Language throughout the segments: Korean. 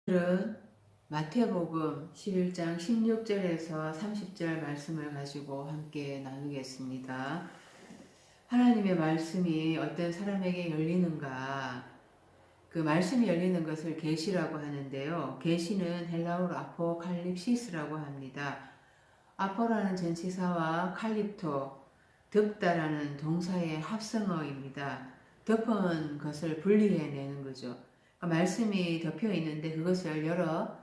오늘은 마태복음 11장 16절에서 30절 말씀을 가지고 함께 나누겠습니다. 하나님의 말씀이 어떤 사람에게 열리는가, 그 말씀이 열리는 것을 계시라고 하는데요. 계시는 헬라어로 아포칼립시스라고 합니다. 아포라는 전치사와 칼립토, 덮다라는 동사의 합성어입니다. 덮은 것을 분리해내는 거죠. 말씀이 덮여 있는데 그것을 열어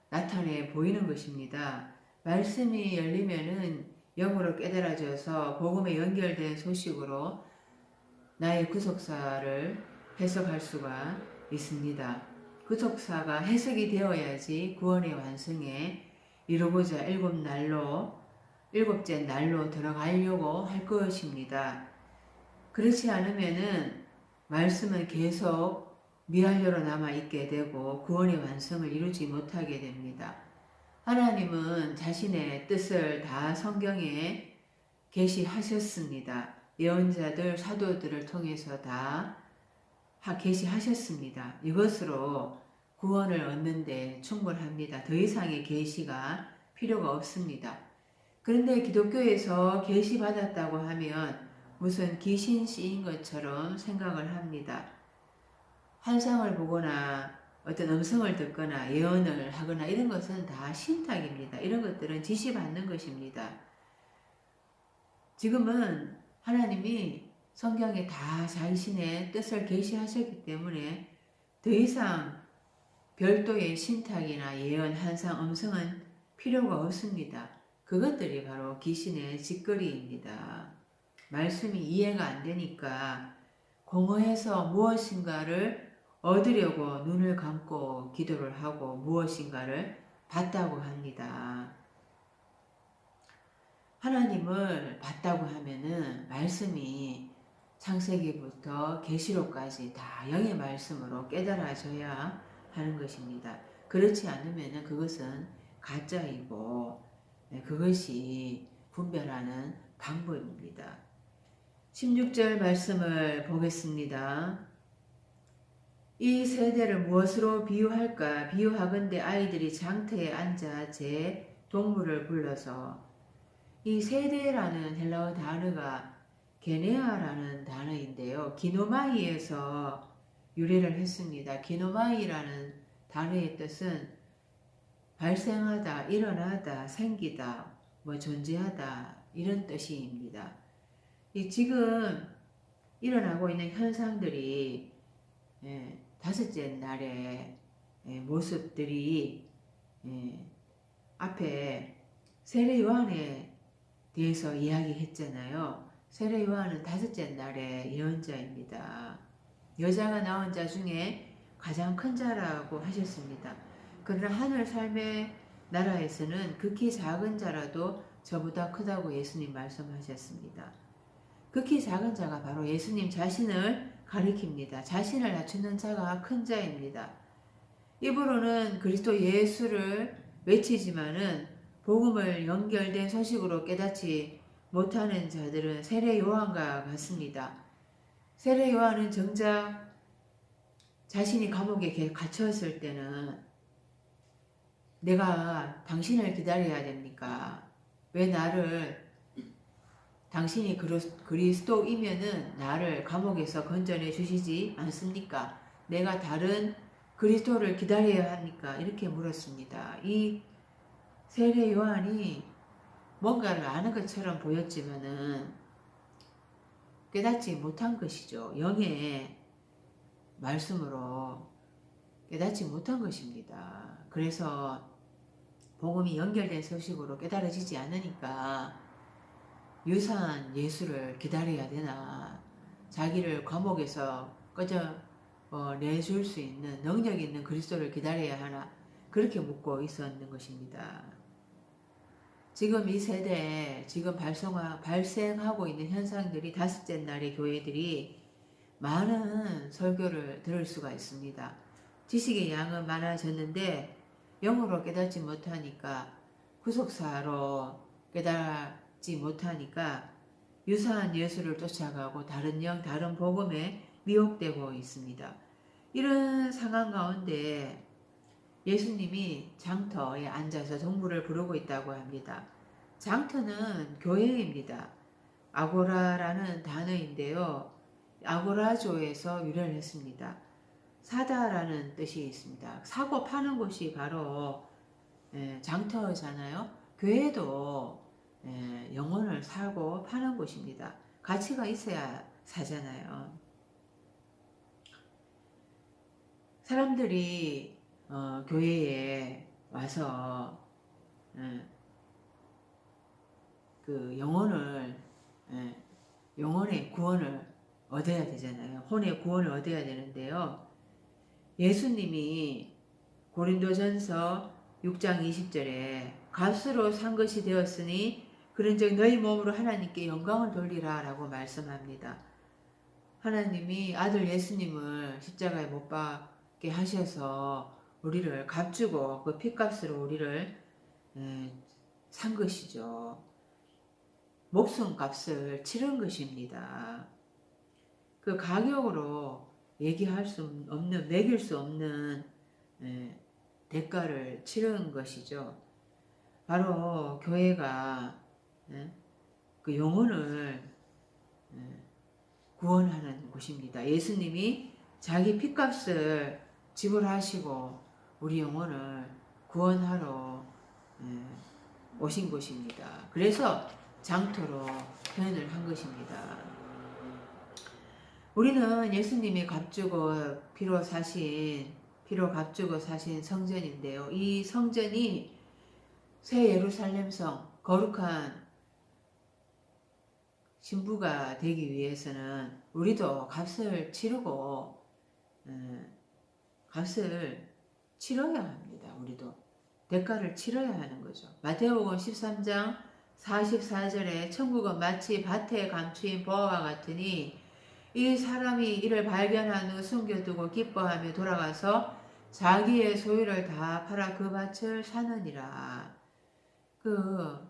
나타내 보이는 것입니다. 말씀이 열리면은 영으로 깨달아져서 복음에 연결된 소식으로 나의 구속사를 해석할 수가 있습니다. 구속사가 해석이 되어야지 구원의 완성에 이루고자 일곱째 날로 들어가려고 할 것입니다. 그렇지 않으면은 말씀은 계속 미완료로 남아있게 되고 구원의 완성을 이루지 못하게 됩니다. 하나님은 자신의 뜻을 다 성경에 계시하셨습니다. 예언자들, 사도들을 통해서 다 계시하셨습니다. 이것으로 구원을 얻는데 충분합니다. 더 이상의 계시가 필요가 없습니다. 그런데 기독교에서 계시받았다고 하면 무슨 귀신 씌인 것처럼 생각을 합니다. 환상을 보거나 어떤 음성을 듣거나 예언을 하거나 이런 것은 다 신탁입니다. 이런 것들은 지시받는 것입니다. 지금은 하나님이 성경에 다 자신의 뜻을 계시하셨기 때문에 더 이상 별도의 신탁이나 예언, 환상, 음성은 필요가 없습니다. 그것들이 바로 귀신의 짓거리입니다. 말씀이 이해가 안 되니까 공허해서 무엇인가를 얻으려고 눈을 감고 기도를 하고 무엇인가를 봤다고 합니다. 하나님을 봤다고 하면은 말씀이 창세기부터 계시록까지 다 영의 말씀으로 깨달아져야 하는 것입니다. 그렇지 않으면은 그것은 가짜이고 그것이 분별하는 방법입니다. 16절 말씀을 보겠습니다. 이 세대를 무엇으로 비유할까? 비유하건대 아이들이 장터에 앉아 제 동물을 불러서, 이 세대라는 헬라어 단어가 게네아라는 단어인데요. 기노마이에서 유래를 했습니다. 기노마이라는 단어의 뜻은 발생하다, 일어나다, 생기다, 존재하다 이런 뜻입니다. 지금 일어나고 있는 현상들이 다섯째 날의 모습들이 앞에 세례 요한에 대해서 이야기했잖아요. 세례 요한은 다섯째 날의 예언자입니다. 여자가 낳은 자 중에 가장 큰 자라고 하셨습니다. 그러나 하늘 삶의 나라에서는 극히 작은 자라도 저보다 크다고 예수님 말씀하셨습니다. 극히 작은 자가 바로 예수님 자신을 가리킵니다. 자신을 낮추는 자가 큰 자입니다. 입으로는 그리스도 예수를 외치지만은 복음을 연결된 소식으로 깨닫지 못하는 자들은 세례 요한과 같습니다. 세례 요한은 정작 자신이 감옥에 갇혔을 때는 내가 당신을 기다려야 됩니까? 왜 나를 당신이 그리스도이면은 나를 감옥에서 건져내 주시지 않습니까? 내가 다른 그리스도를 기다려야 합니까? 이렇게 물었습니다. 이 세례 요한이 뭔가를 아는 것처럼 보였지만은 깨닫지 못한 것이죠. 영의 말씀으로 깨닫지 못한 것입니다. 그래서 복음이 연결된 소식으로 깨달아지지 않으니까 유사한 예수를 기다려야 되나, 자기를 감옥에서 내줄 수 있는 능력 있는 그리스도를 기다려야 하나, 그렇게 묻고 있었는 것입니다. 지금 이 세대에 지금 발생하고 있는 현상들이 다섯째 날의 교회들이 많은 설교를 들을 수가 있습니다. 지식의 양은 많아졌는데 영으로 깨닫지 못하니까, 구속사로 깨닫지 못하니까 유사한 예수를 쫓아가고 다른 영, 다른 복음에 미혹되고 있습니다. 이런 상황 가운데 예수님이 장터에 앉아서 동물을 부르고 있다고 합니다. 장터는 교회입니다. 아고라라는 단어인데요. 아고라조에서 유래를 했습니다. 사다라는 뜻이 있습니다. 사고 파는 곳이 바로 장터잖아요. 교회도 영혼을 사고 파는 곳입니다. 가치가 있어야 사잖아요. 사람들이 교회에 와서 그 영혼의 구원을 얻어야 되잖아요. 혼의 구원을 얻어야 되는데요. 예수님이 고린도전서 6장 20절에 값으로 산 것이 되었으니 그런즉 너희 몸으로 하나님께 영광을 돌리라 라고 말씀합니다. 하나님이 아들 예수님을 십자가에 못 박게 하셔서 우리를 값주고 그 피값으로 우리를 산 것이죠. 목숨값을 치른 것입니다. 그 가격으로 얘기할 수 없는, 매길 수 없는 대가를 치른 것이죠. 바로 교회가 그 영혼을 구원하는 곳입니다. 예수님이 자기 피값을 지불하시고 우리 영혼을 구원하러 오신 곳입니다. 그래서 장터로 표현을 한 것입니다. 우리는 예수님이 값주고 피로 값주고 사신 성전인데요. 이 성전이 새 예루살렘성, 거룩한 신부가 되기 위해서는 우리도 값을 치르고 값을 치러야 합니다. 우리도 대가를 치러야 하는 거죠. 마태복음 13장 44절에 천국은 마치 밭에 감추인 보화와 같으니 이 사람이 이를 발견한 후 숨겨두고 기뻐하며 돌아가서 자기의 소유를 다 팔아 그 밭을 사느니라. 그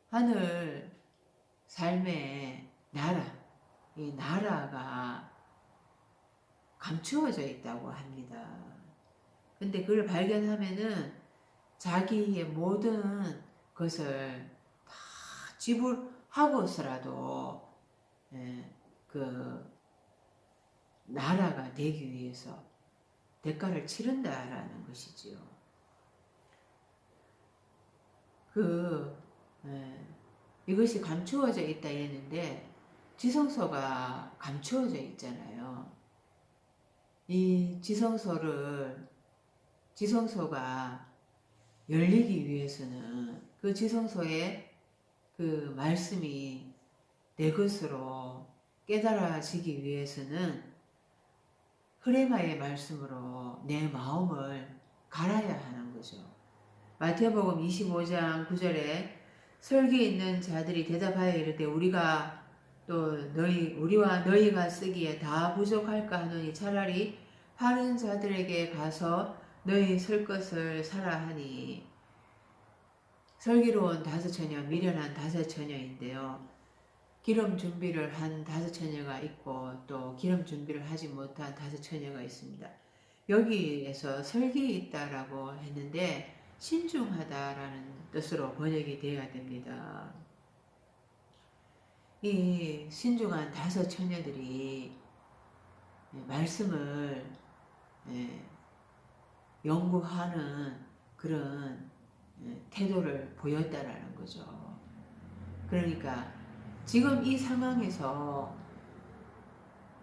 하늘 삶의 나라, 이 나라가 감추어져 있다고 합니다. 근데 그걸 발견하면은 자기의 모든 것을 다 지불하고서라도 그 나라가 되기 위해서 대가를 치른다라는 것이지요. 이것이 감추어져 있다 이랬는데 지성소가 감추어져 있잖아요. 이 지성소가 열리기 위해서는 그 지성소에 그 말씀이 내 것으로 깨달아지기 위해서는 흐레마의 말씀으로 내 마음을 갈아야 하는 거죠. 마태복음 25장 9절에 설기 있는 자들이 대답하여 이르되 우리와 너희가 쓰기에 다 부족할까 하노니 차라리 파는 자들에게 가서 너희 쓸 것을 사라 하니 설기로운 5처녀, 미련한 5처녀인데요. 기름 준비를 한 5처녀가 있고 또 기름 준비를 하지 못한 5처녀가 있습니다. 여기에서 설기 있다라고 했는데 신중하다라는 뜻으로 번역이 되어야 됩니다. 이 신중한 5처녀들이 말씀을 연구하는 그런 태도를 보였다라는 거죠. 그러니까 지금 이 상황에서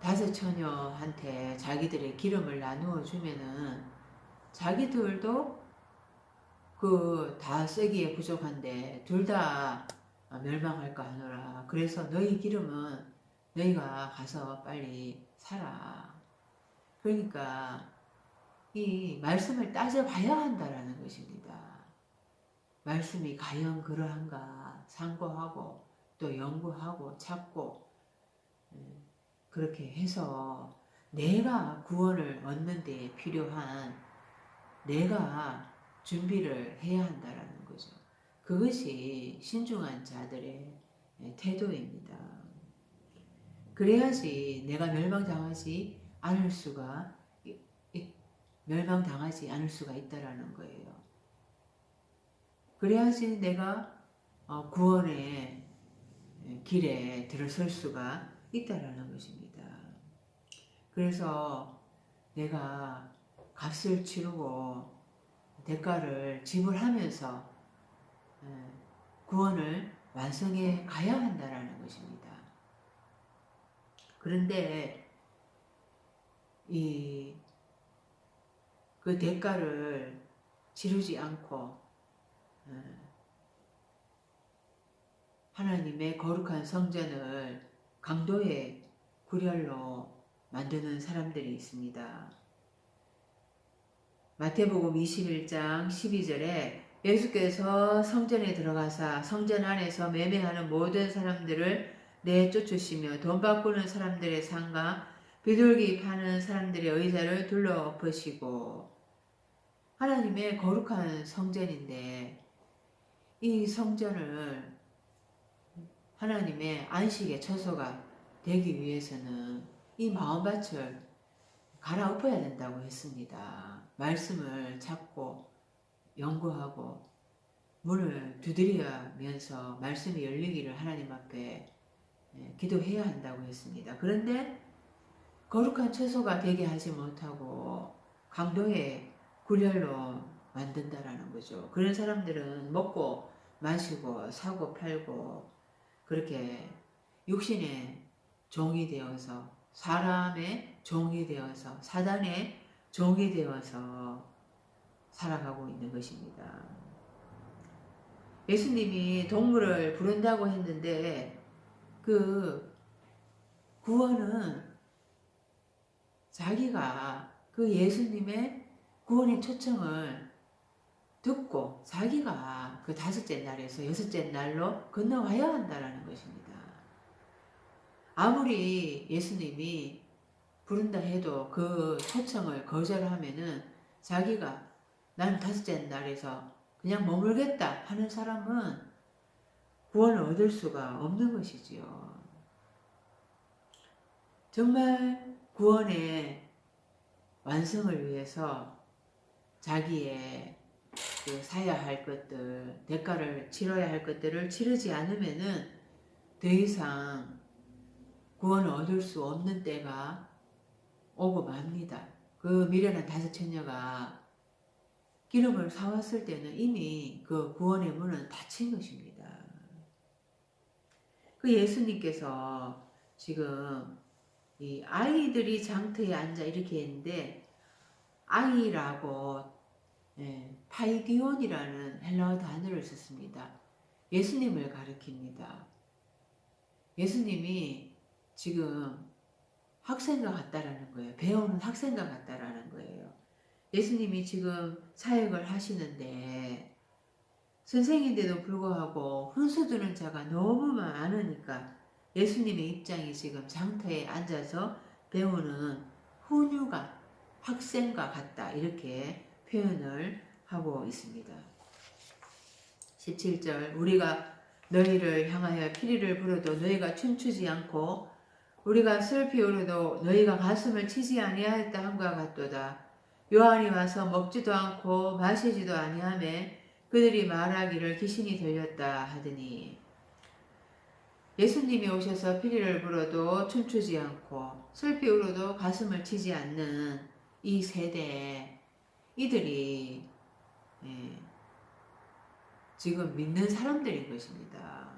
5처녀한테 자기들의 기름을 나누어 주면은 자기들도 그 다 쓰기에 부족한데 둘 다 멸망할까 하노라. 그래서 너희 기름은 너희가 가서 빨리 사라. 그러니까 이 말씀을 따져봐야 한다라는 것입니다. 말씀이 과연 그러한가 상고하고 또 연구하고 찾고 그렇게 해서 내가 구원을 얻는 데 필요한 내가 준비를 해야 한다라는 거죠. 그것이 신중한 자들의 태도입니다. 그래야지 내가 멸망당하지 않을 수가 멸망당하지 않을 수가 있다라는 거예요. 그래야지 내가 구원의 길에 들어설 수가 있다라는 것입니다. 그래서 내가 값을 치르고 대가를 지불하면서 구원을 완성해 가야 한다라는 것입니다. 그런데 그 대가를 치르지 않고 하나님의 거룩한 성전을 강도의 굴열로 만드는 사람들이 있습니다. 마태복음 21장 12절에 예수께서 성전에 들어가사 성전 안에서 매매하는 모든 사람들을 내쫓으시며 돈 바꾸는 사람들의 상과 비둘기 파는 사람들의 의자를 둘러 엎으시고, 하나님의 거룩한 성전인데 이 성전을 하나님의 안식의 처소가 되기 위해서는 이 마음밭을 갈아엎어야 된다고 했습니다. 말씀을 찾고 연구하고 문을 두드리면서 말씀이 열리기를 하나님 앞에 기도해야 한다고 했습니다. 그런데 거룩한 처소가 되게 하지 못하고 강도의 굴열로 만든다라는 거죠. 그런 사람들은 먹고 마시고 사고 팔고 그렇게 육신의 종이 되어서, 사람의 종이 되어서, 사단의 종이 되어서 살아가고 있는 것입니다. 예수님이 동물을 부른다고 했는데 그 구원은 자기가 그 예수님의 구원의 초청을 듣고 자기가 그 다섯째 날에서 여섯째 날로 건너와야 한다라는 것입니다. 아무리 예수님이 부른다 해도 그 초청을 거절하면은 자기가 나는 다섯째 날에서 그냥 머물겠다 하는 사람은 구원을 얻을 수가 없는 것이지요. 정말 구원의 완성을 위해서 자기의 그 사야 할 것들, 대가를 치러야 할 것들을 치르지 않으면은 더 이상 구원을 얻을 수 없는 때가 오고 맙니다. 그 미련한 다섯 처녀가 기름을 사왔을 때는 이미 그 구원의 문은 닫힌 것입니다. 그 예수님께서 지금 이 아이들이 장터에 앉아 이렇게 했는데 아이라고 파이디온이라는 헬라어 단어를 썼습니다. 예수님을 가리킵니다. 예수님이 지금 학생과 같다라는 거예요. 배우는 학생과 같다라는 거예요. 예수님이 지금 사역을 하시는데 선생인데도 불구하고 훈수 두는 자가 너무 많으니까 예수님의 입장이 지금 장터에 앉아서 배우는 훈유가 학생과 같다 이렇게 표현을 하고 있습니다. 17절 우리가 너희를 향하여 피리를 불어도 너희가 춤추지 않고 우리가 슬피 울어도 너희가 가슴을 치지 아니하였다 함과 같도다. 요한이 와서 먹지도 않고 마시지도 아니하매 그들이 말하기를 귀신이 들렸다 하더니, 예수님이 오셔서 피리를 불어도 춤추지 않고 슬피 울어도 가슴을 치지 않는 이 세대, 이들이 지금 믿는 사람들인 것입니다.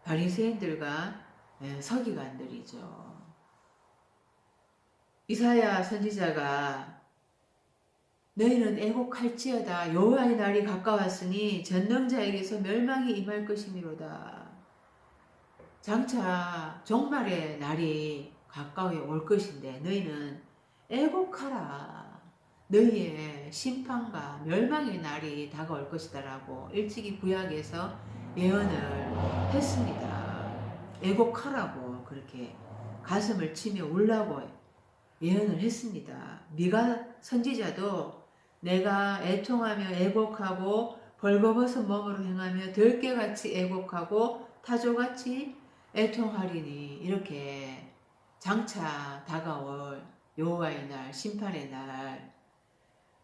바리새인들과 서기관들이죠. 이사야 선지자가 너희는 애곡할지어다 여호와의 날이 가까웠으니 전능자에게서 멸망이 임할 것이미로다. 장차 종말의 날이 가까이 올 것인데 너희는 애곡하라. 너희의 심판과 멸망의 날이 다가올 것이다 라고 일찍이 구약에서 예언을 했습니다. 애곡하라고 그렇게 가슴을 치며 울라고 예언을 했습니다. 미가 선지자도 내가 애통하며 애곡하고 벌거벗은 몸으로 행하며 들깨같이 애곡하고 타조같이 애통하리니 이렇게 장차 다가올 여호와의 날, 심판의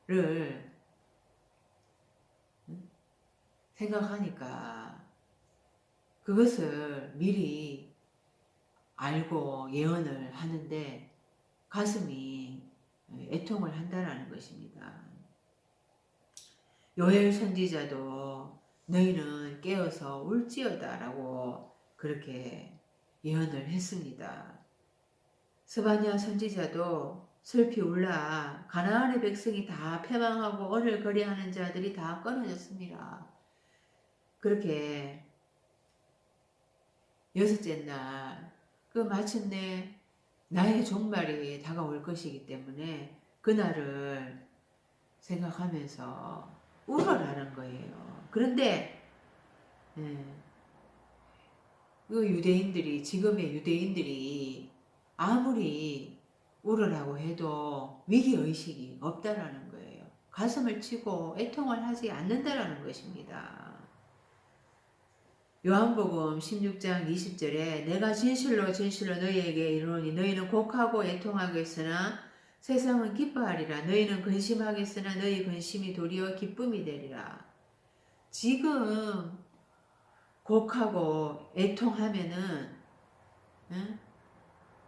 날을 생각하니까 그것을 미리 알고 예언을 하는데 가슴이 애통을 한다는 것입니다. 요엘 선지자도 너희는 깨어서 울지어다 라고 그렇게 예언을 했습니다. 스바냐 선지자도 슬피 울라 가나안의 백성이 다 패망하고 언을 거래하는 자들이 다 끊어졌습니다. 그렇게 여섯째 날 그 마침내 나의 종말이 다가올 것이기 때문에 그날을 생각하면서 울어라는 거예요. 그런데 그 유대인들이 지금의 유대인들이 아무리 울으라고 해도 위기의식이 없다라는 거예요. 가슴을 치고 애통을 하지 않는다라는 것입니다. 요한복음 16장 20절에 내가 진실로 진실로 너희에게 이르노니 너희는 곡하고 애통하겠으나 세상은 기뻐하리라. 너희는 근심하겠으나 너희 근심이 도리어 기쁨이 되리라. 지금 곡하고 애통하면은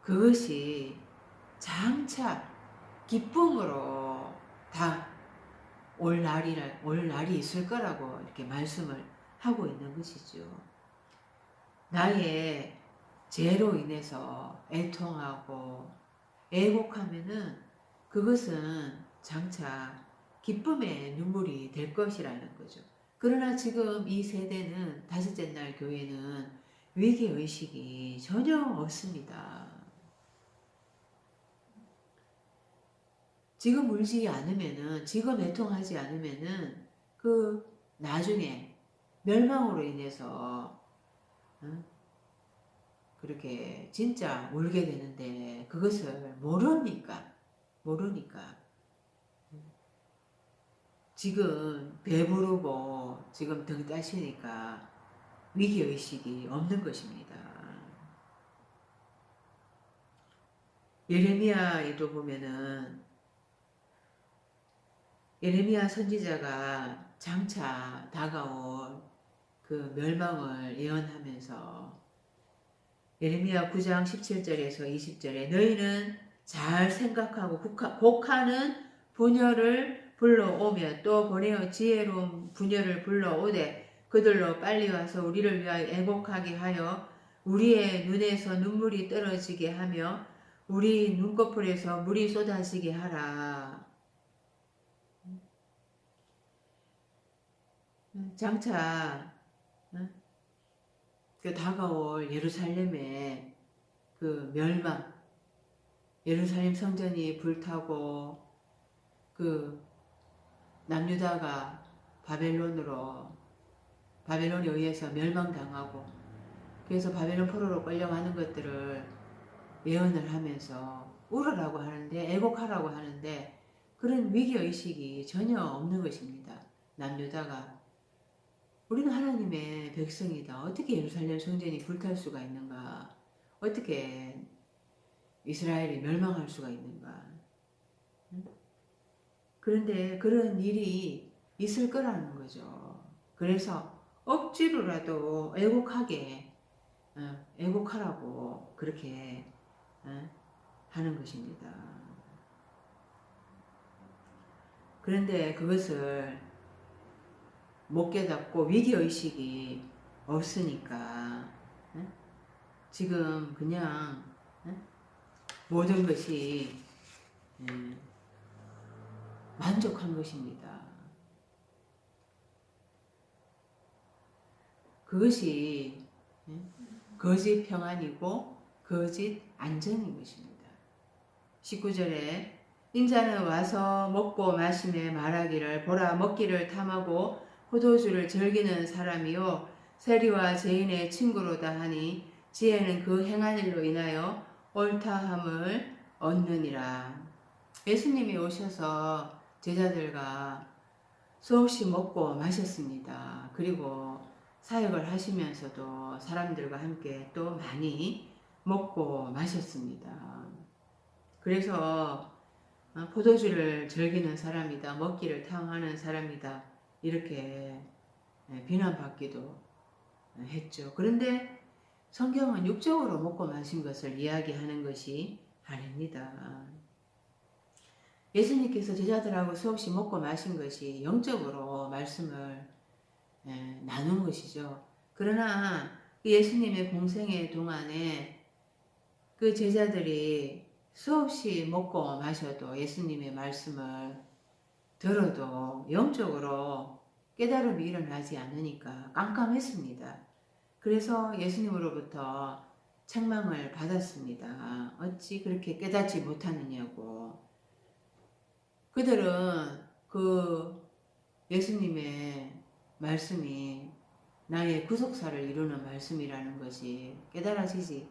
그것이 장차 기쁨으로 다 올 날이 있을 거라고 이렇게 말씀을 하고 있는 것이죠. 나의 죄로 인해서 애통하고 애곡하면은 그것은 장차 기쁨의 눈물이 될 것이라는 거죠. 그러나 지금 이 세대는 다섯째 날 교회는 위기의식이 전혀 없습니다. 지금 울지 않으면은, 지금 애통하지 않으면은 그 나중에 멸망으로 인해서 그렇게 진짜 울게 되는데 그것을 모르니까 지금 배부르고 지금 등 따시니까 위기의식이 없는 것입니다. 예레미야에도 보면은 예레미야 선지자가 장차 다가올 그 멸망을 예언하면서 예레미야 9장 17절에서 20절에 너희는 잘 생각하고 곡하는 부녀를 불러오며 또 보내어 지혜로운 부녀를 불러오되 그들로 빨리 와서 우리를 위하여 애곡하게 하여 우리의 눈에서 눈물이 떨어지게 하며 우리 눈꺼풀에서 물이 쏟아지게 하라. 장차 그 다가올 예루살렘의 그 멸망, 예루살렘 성전이 불타고 그 남유다가 바벨론에 의해서 멸망당하고 그래서 바벨론 포로로 끌려가는 것들을 예언을 하면서 울으라고 하는데 애곡하라고 하는데 그런 위기의식이 전혀 없는 것입니다. 남유다가 우리는 하나님의 백성이다. 어떻게 예루살렘 성전이 불탈 수가 있는가? 어떻게 이스라엘이 멸망할 수가 있는가? 그런데 그런 일이 있을 거라는 거죠. 그래서 억지로라도 애곡하라고 그렇게 하는 것입니다. 그런데 그것을 못 깨닫고 위기의식이 없으니까 지금 그냥 모든 것이 만족한 것입니다. 그것이 거짓 평안이고 거짓 안정인 것입니다. 19절에 인자는 와서 먹고 마시며 말하기를 보라 먹기를 탐하고 포도주를 즐기는 사람이요 세리와 죄인의 친구로다 하니 지혜는 그 행한 일로 인하여 옳다함을 얻느니라. 예수님이 오셔서 제자들과 수없이 먹고 마셨습니다. 그리고 사역을 하시면서도 사람들과 함께 또 많이 먹고 마셨습니다. 그래서 포도주를 즐기는 사람이다, 먹기를 탐하는 사람이다, 이렇게 비난받기도 했죠. 그런데 성경은 육적으로 먹고 마신 것을 이야기하는 것이 아닙니다. 예수님께서 제자들하고 수없이 먹고 마신 것이 영적으로 말씀을 나눈 것이죠. 그러나 예수님의 공생의 동안에 그 제자들이 수없이 먹고 마셔도 예수님의 말씀을 들어도 영적으로 깨달음이 일어나지 않으니까 깜깜했습니다. 그래서 예수님으로부터 책망을 받았습니다. 어찌 그렇게 깨닫지 못하느냐고. 그들은 그 예수님의 말씀이 나의 구속사를 이루는 말씀이라는 것이 깨달아지지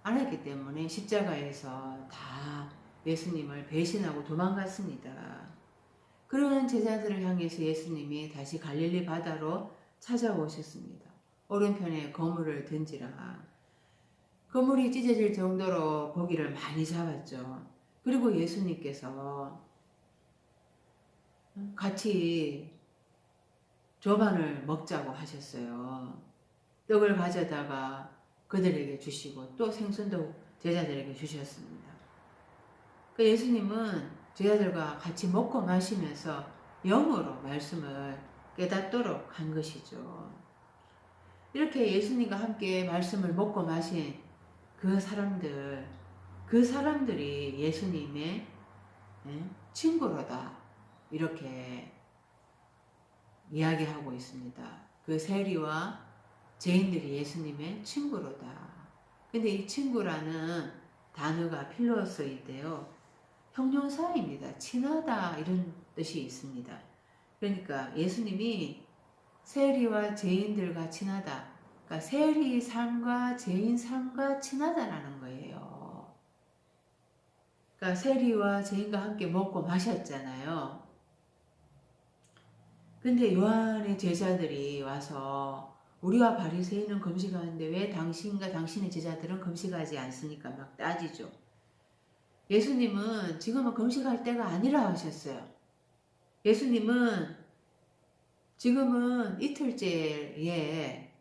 않았기 때문에 십자가에서 다 예수님을 배신하고 도망갔습니다. 그런 제자들을 향해서 예수님이 다시 갈릴리 바다로 찾아오셨습니다. 오른편에 거물을 던지라. 거물이 찢어질 정도로 고기를 많이 잡았죠. 그리고 예수님께서 같이 조반을 먹자고 하셨어요. 떡을 가져다가 그들에게 주시고 또 생선도 제자들에게 주셨습니다. 그 예수님은 제자들과 같이 먹고 마시면서 영으로 말씀을 깨닫도록 한 것이죠. 이렇게 예수님과 함께 말씀을 먹고 마신 그 사람들이 예수님의 친구로다, 이렇게 이야기하고 있습니다. 그 세리와 죄인들이 예수님의 친구로다. 근데 이 친구라는 단어가 필로소인데요, 형용사입니다. 친하다, 이런 뜻이 있습니다. 그러니까 예수님이 세리와 죄인들과 친하다. 그러니까 세리 삶과 죄인 삶과 친하다라는 거예요. 그러니까 세리와 죄인과 함께 먹고 마셨잖아요. 근데 요한의 제자들이 와서 우리와 바리새인은 금식하는데 왜 당신과 당신의 제자들은 금식하지 않습니까? 막 따지죠. 예수님은 지금은 금식할 때가 아니라 하셨어요. 예수님은 지금은 이틀치의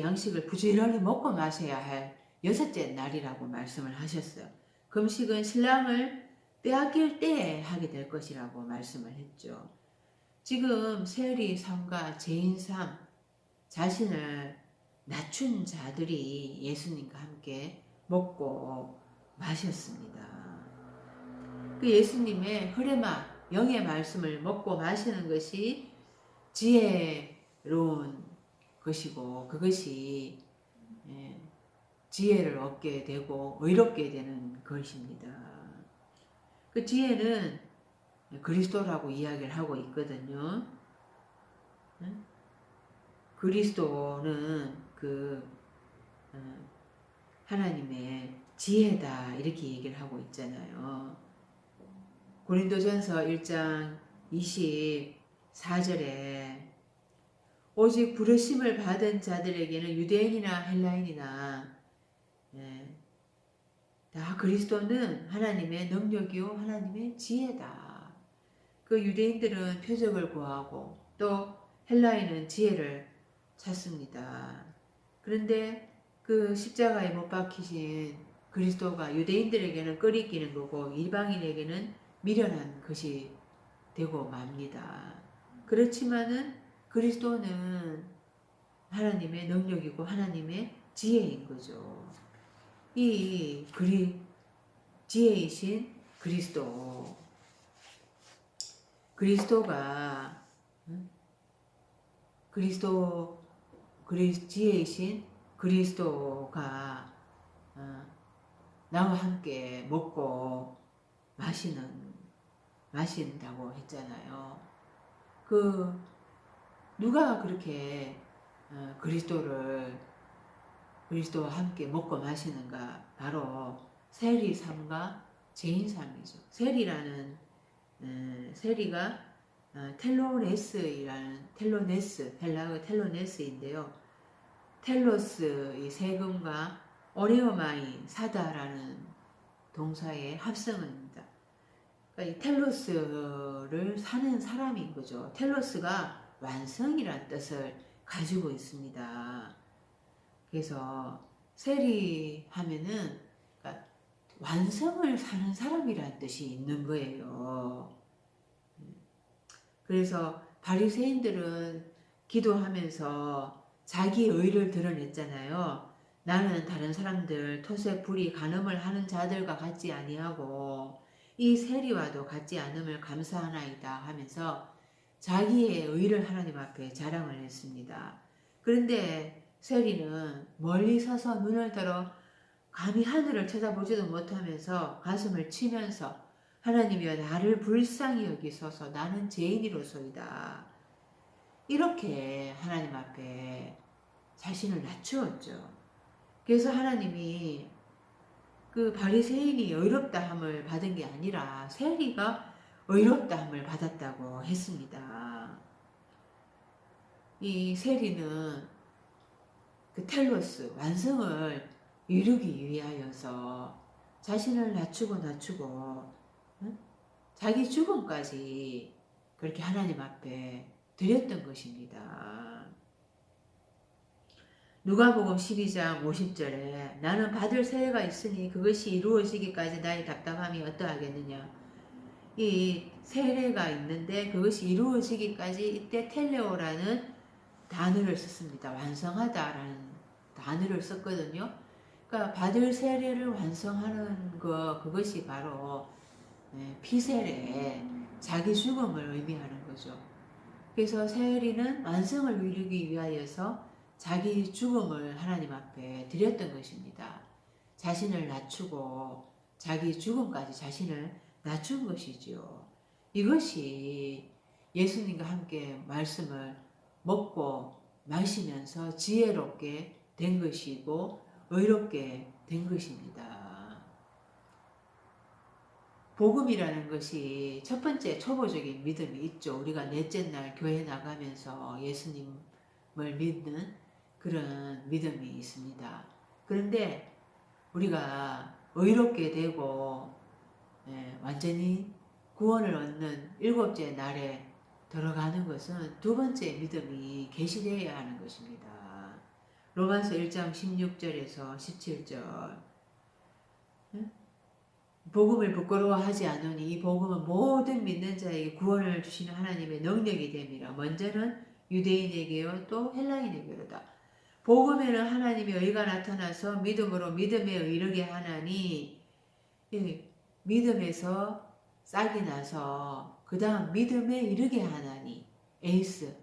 양식을 부지런히 먹고 마셔야 할 6째 날이라고 말씀을 하셨어요. 금식은 신랑을 빼앗길 때에 하게 될 것이라고 말씀을 했죠. 지금 세리 삶과 죄인 삶, 자신을 낮춘 자들이 예수님과 함께 먹고 마셨습니다. 그 예수님의 흐레마, 영의 말씀을 먹고 마시는 것이 지혜로운 것이고, 그것이 지혜를 얻게 되고 의롭게 되는 것입니다. 그 지혜는 그리스도라고 이야기를 하고 있거든요. 그리스도는 하나님의 지혜다, 이렇게 얘기를 하고 있잖아요. 고린도전서 1장 24절에 오직 부르심을 받은 자들에게는 유대인이나 헬라인이나 다 그리스도는 하나님의 능력이요 하나님의 지혜다. 그 유대인들은 표적을 구하고 또 헬라인은 지혜를 찾습니다. 그런데 그 십자가에 못 박히신 그리스도가 유대인들에게는 끄리끼는 거고 이방인에게는 미련한 것이 되고 맙니다. 그렇지만은 그리스도는 하나님의 능력이고 하나님의 지혜인 거죠. 이 지혜이신 그리스도가 지혜이신 그리스도가 나와 함께 먹고 마신다고 했잖아요. 누가 그렇게 그리스도와 함께 먹고 마시는가? 바로 세리 삶과 죄인 삶이죠. 세리가 헬라어 텔로네스인데요. 텔로스, 이 세금과 오레오마이, 사다라는 동사의 합성어입니다. 그러니까 이 텔로스를 사는 사람인 거죠. 텔로스가 완성이라는 뜻을 가지고 있습니다. 그래서 세리하면은 그러니까 완성을 사는 사람이라는 뜻이 있는 거예요. 그래서 바리새인들은 기도하면서 자기 의를 드러냈잖아요. 나는 다른 사람들 토색, 불의, 간음을 하는 자들과 같지 아니하고 이 세리와도 같지 않음을 감사하나이다 하면서 자기의 의를 하나님 앞에 자랑을 했습니다. 그런데 세리는 멀리 서서 눈을 들어 감히 하늘을 쳐다보지도 못하면서 가슴을 치면서 하나님이여 나를 불쌍히 여기소서 나는 죄인이로소이다. 이렇게 하나님 앞에 자신을 낮추었죠. 그래서 하나님이 그 바리새인이 의롭다함을 받은 게 아니라 세리가 의롭다함을 받았다고 했습니다. 이 세리는 그 텔로스 완성을 이루기 위하여서 자신을 낮추고 응? 자기 죽음까지 그렇게 하나님 앞에 드렸던 것입니다. 누가복음 12장 50절에 나는 받을 세례가 있으니 그것이 이루어지기까지 나의 답답함이 어떠하겠느냐. 이 세례가 있는데 그것이 이루어지기까지 이때 텔레오라는 단어를 썼습니다. 완성하다라는 단어를 썼거든요. 그러니까 받을 세례를 완성하는 그것이 바로 피세례, 자기 죽음을 의미하는 거죠. 그래서 세리는 완성을 이루기 위하여서 자기 죽음을 하나님 앞에 드렸던 것입니다. 자신을 낮추고 자기 죽음까지 자신을 낮춘 것이지요. 이것이 예수님과 함께 말씀을 먹고 마시면서 지혜롭게 된 것이고 의롭게 된 것입니다. 복음이라는 것이 첫 번째 초보적인 믿음이 있죠. 우리가 넷째 날 교회 나가면서 예수님을 믿는 그런 믿음이 있습니다. 그런데 우리가 의롭게 되고 완전히 구원을 얻는 일곱째 날에 들어가는 것은 두 번째 믿음이 계시되어야 하는 것입니다. 로마서 1장 16절에서 17절 복음을 부끄러워하지 않으니 이 복음은 모든 믿는 자에게 구원을 주시는 하나님의 능력이 됨이라. 먼저는 유대인에게요 또 헬라인에게로다. 복음에는 하나님의 의가 나타나서 믿음으로 믿음에 이르게 하나니 믿음에서 싹이 나서 그 다음 믿음에 이르게 하나니 에이스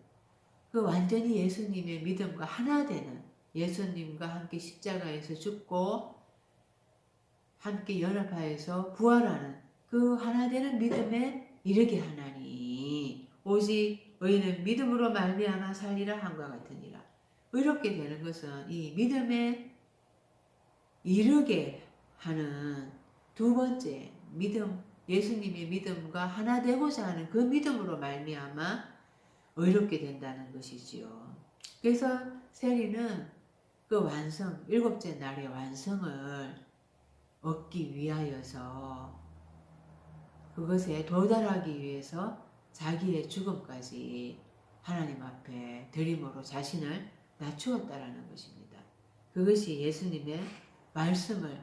그 완전히 예수님의 믿음과 하나 되는 예수님과 함께 십자가에서 죽고 함께 연합하여서 부활하는 그 하나 되는 믿음에 이르게 하나니 오직 의인은 믿음으로 말미암아 살리라 함과 같으니라. 의롭게 되는 것은 이 믿음에 이르게 하는 두 번째 믿음, 예수님의 믿음과 하나 되고자 하는 그 믿음으로 말미암아 의롭게 된다는 것이지요. 그래서 세리는 그 완성, 일곱째 날의 완성을 얻기 위하여서 그것에 도달하기 위해서 자기의 죽음까지 하나님 앞에 드림으로 자신을 낮추었다라는 것입니다. 그것이 예수님의 말씀을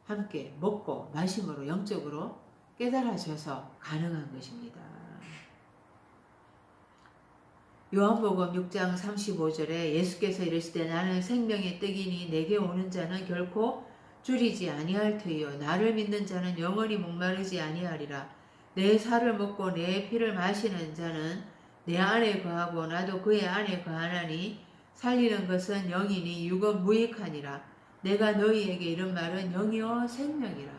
함께 먹고 마심으로 영적으로 깨달아져서 가능한 것입니다. 요한복음 6장 35절에 예수께서 이르시되 나는 생명의 떡이니 내게 오는 자는 결코 줄이지 아니할 터이요 나를 믿는 자는 영원히 목마르지 아니하리라. 내 살을 먹고 내 피를 마시는 자는 내 안에 거하고 나도 그의 안에 거하나니 살리는 것은 영이니 육은 무익하니라. 내가 너희에게 이런 말은 영이요 생명이라.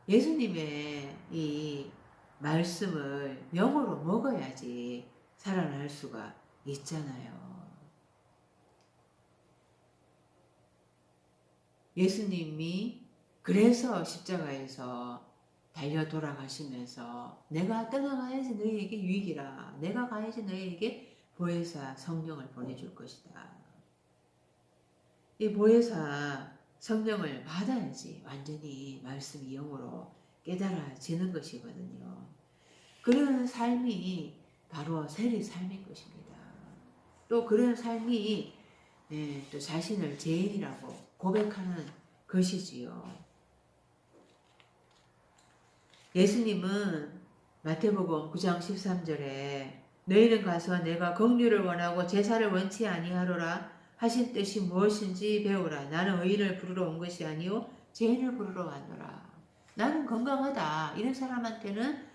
예수님의 이 말씀을 영으로 먹어야지 살아날 수가 있잖아요. 예수님이 그래서 십자가에서 달려 돌아가시면서 내가 떠나가야지 너희에게 유익이라. 내가 가야지 너희에게 보혜사 성령을 보내줄 것이다. 이 보혜사 성령을 받아야지 완전히 말씀이 영으로 깨달아지는 것이거든요. 그런 삶이 바로 세리 삶인 것입니다. 또 그런 삶이 또 자신을 죄인이라고 고백하는 것이지요. 예수님은 마태복음 9장 13절에 너희는 가서 내가 긍휼을 원하고 제사를 원치 아니하노라 하신 뜻이 무엇인지 배우라. 나는 의인을 부르러 온 것이 아니요 죄인을 부르러 왔노라. 나는 건강하다. 이런 사람한테는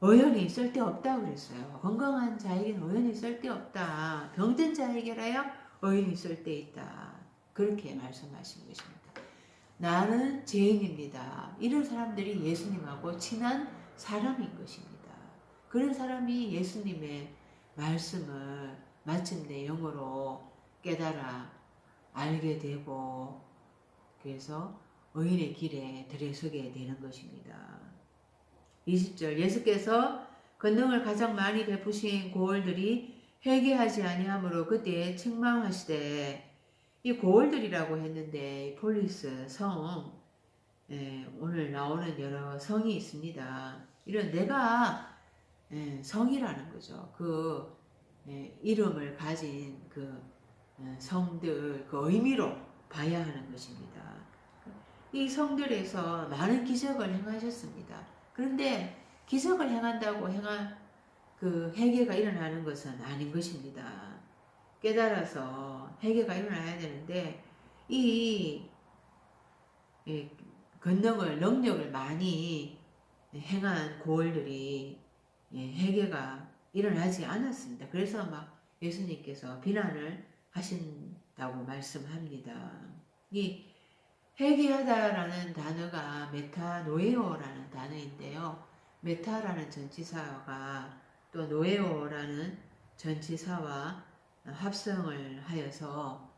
의연이 쓸데없다 그랬어요. 건강한 자에게는 의연이 쓸데없다. 병든 자에게라야 의연이 쓸데있다. 그렇게 말씀하신 것입니다. 나는 죄인입니다. 이런 사람들이 예수님하고 친한 사람인 것입니다. 그런 사람이 예수님의 말씀을 마침내 영어로 깨달아 알게 되고 그래서 의인의 길에 들어서게 되는 것입니다. 20절 예수께서 권능을 가장 많이 베푸신 고을들이 회개하지 아니하므로 그때 책망하시되 이 고을들이라고 했는데 폴리스 성 오늘 나오는 여러 성이 있습니다. 이런 내가 성이라는 거죠. 그 이름을 가진 그 성들 그 의미로 봐야 하는 것입니다. 이 성들에서 많은 기적을 행하셨습니다. 그런데 기적을 행한다고 행한 그 회개가 일어나는 것은 아닌 것입니다. 깨달아서 회개가 일어나야 되는데 이 권능을 능력을 많이 행한 고을들이 회개가 일어나지 않았습니다. 그래서 막 예수님께서 비난을 하신다고 말씀합니다. 이 회개하다라는 단어가 메타노에오라는 단어인데요. 메타라는 전치사가 또 노에오라는 전치사와 합성을 하여서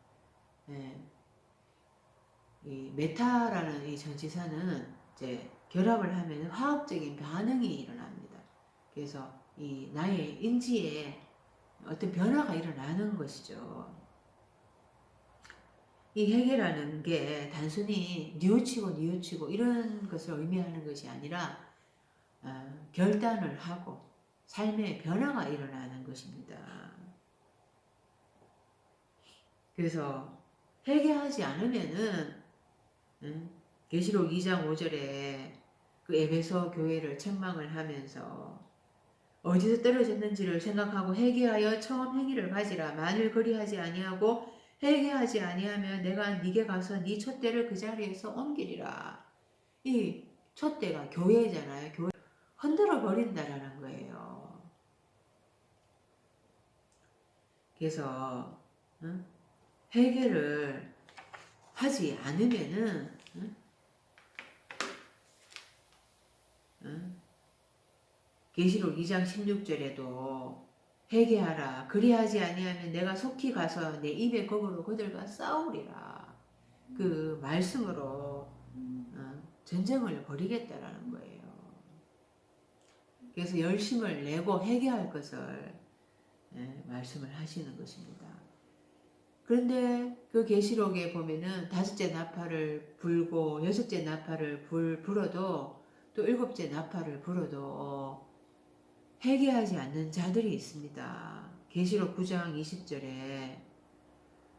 이 메타라는 이 전치사는 이제 결합을 하면 화학적인 반응이 일어납니다. 그래서 이 나의 인지에 어떤 변화가 일어나는 것이죠. 이 회개라는 게 단순히 뉘우치고 이런 것을 의미하는 것이 아니라 결단을 하고 삶의 변화가 일어나는 것입니다. 그래서 회개하지 않으면은 계시록 2장 5절에 그 에베소 교회를 책망을 하면서 어디서 떨어졌는지를 생각하고 회개하여 처음 행위를 가지라. 만일 그리하지 아니하고 회개하지 아니하면 내가 네게 가서 네 촛대를 그 자리에서 옮기리라. 이 촛대가 교회잖아요. 교회 흔들어 버린다라는 거예요. 그래서 회개를 하지 않으면은 계시록 2장 16절에도 회개하라. 그리하지 아니하면 내가 속히 가서 내 입의 검으로 그들과 싸우리라. 그 말씀으로 전쟁을 벌이겠다라는 거예요. 그래서 열심을 내고 회개할 것을 말씀을 하시는 것입니다. 그런데 그 계시록에 보면은 5째 나팔을 불고 6째 나팔을 불어도 또 7째 나팔을 불어도 회개하지 않는 자들이 있습니다. 계시록 9장 20절에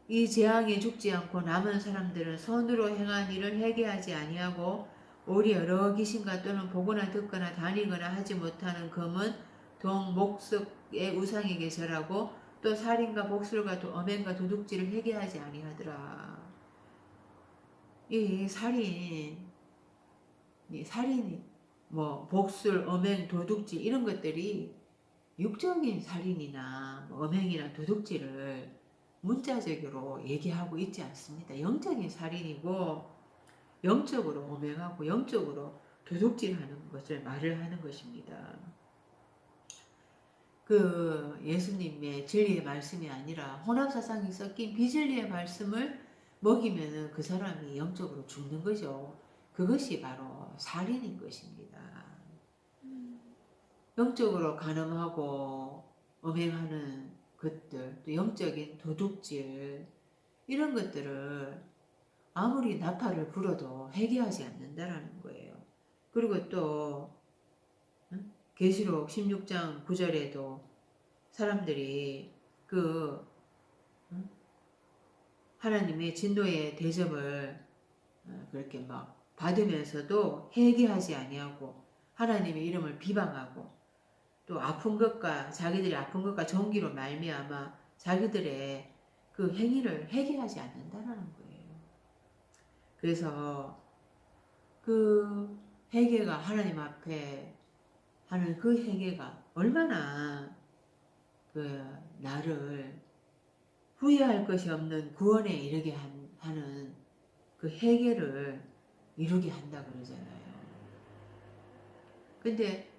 이 재앙에 죽지 않고 남은 사람들은 손으로 행한 일을 회개하지 아니하고 오리 여러 귀신과 또는 보거나 듣거나 다니거나 하지 못하는 검은 동 목석의 우상에게 절하고 또 살인과 복술과 엄행과 도둑질을 회개하지 아니하더라. 이 살인이 뭐 복술, 엄행, 도둑질 이런 것들이 육적인 살인이나 엄행이나 도둑질을 문자적으로 얘기하고 있지 않습니다. 영적인 살인이고 영적으로 엄행하고 영적으로 도둑질하는 것을 말을 하는 것입니다. 그 예수님의 진리의 말씀이 아니라 혼합사상이 섞인 비진리의 말씀을 먹이면 그 사람이 영적으로 죽는 거죠. 그것이 바로 살인인 것입니다. 영적으로 간음하고 엄행하는 것들, 또 영적인 도둑질 이런 것들을 아무리 나팔을 불어도 회개하지 않는다라는 거예요. 그리고 또 계시록 16장 9절에도 사람들이 그 하나님의 진노의 대접을 그렇게 막 받으면서도 회개하지 아니하고 하나님의 이름을 비방하고 또 아픈 것과 자기들이 아픈 것과 종기로 말미암아 자기들의 그 행위를 회개하지 않는다라는 거예요. 그래서 그 회개가 하나님 앞에 하는 그 회개가 얼마나 그 나를 후회할 것이 없는 구원에 이르게 하는 그 회개를 이루게 한다 그러잖아요. 근데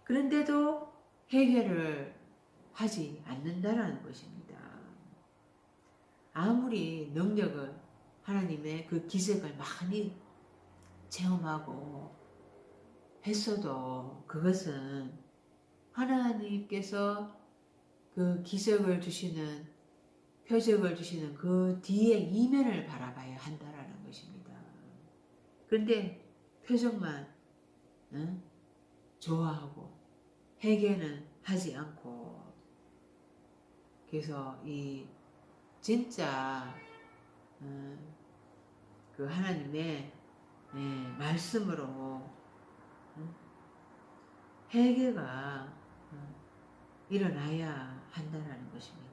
그런데도 회개를 하지 않는다라는 것입니다. 아무리 능력을 하나님의 그 기적을 많이 체험하고 했어도 그것은 하나님께서 그 기적을 주시는 표적을 주시는 그 뒤의 이면을 바라봐야 한다라는 것입니다. 그런데 표적만 좋아하고 회개는 하지 않고 그래서 이 진짜 그 하나님의 말씀으로 회개가 일어나야 한다는 것입니다.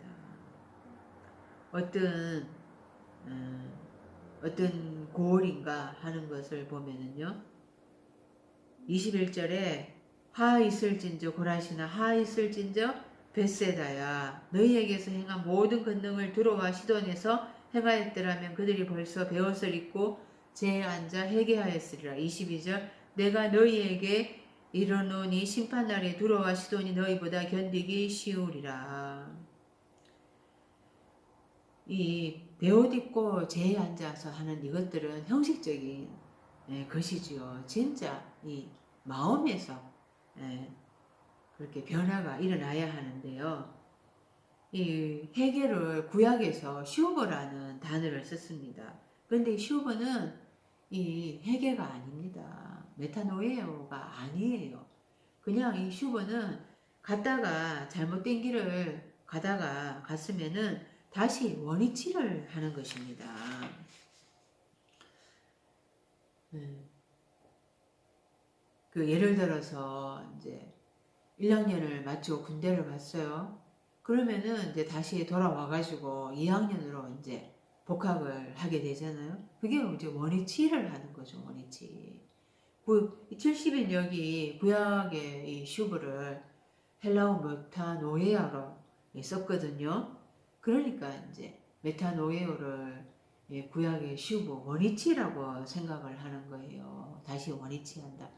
어떤 고을인가 하는 것을 보면은요, 21절에 하 있을진저 고라시나 하 있을진저 벳세다야 너희에게서 행한 모든 권능을 두로와 시돈에서 행하였더라면 그들이 벌써 베옷을 입고 재에 앉아 회개하였으리라. 22절 내가 너희에게 이르노니 심판날에 두로와 시돈이 너희보다 견디기 쉬우리라. 이 베옷 입고 재에 앉아서 하는 이것들은 형식적인 것이지요. 진짜 이 마음에서 그렇게 변화가 일어나야 하는데요. 이 회개를 구약에서 슈버라는 단어를 썼습니다. 그런데 슈버는 이 회개가 아닙니다. 메타노에오가 아니에요. 그냥 이 슈버는 갔다가 잘못된 길을 가다가 갔으면은 다시 원위치를 하는 것입니다. 그 예를 들어서 이제 1학년을 마치고 군대를 갔어요. 그러면은 이제 다시 돌아와가지고 2학년으로 이제 복학을 하게 되잖아요. 그게 이제 원위치를 하는 거죠, 원위치. 70인 여기 구약의 이 슈브를 헬라어 메타노에아로 썼거든요. 그러니까 이제 메타노에오를 구약의 슈브 원위치라고 생각을 하는 거예요. 다시 원위치한다.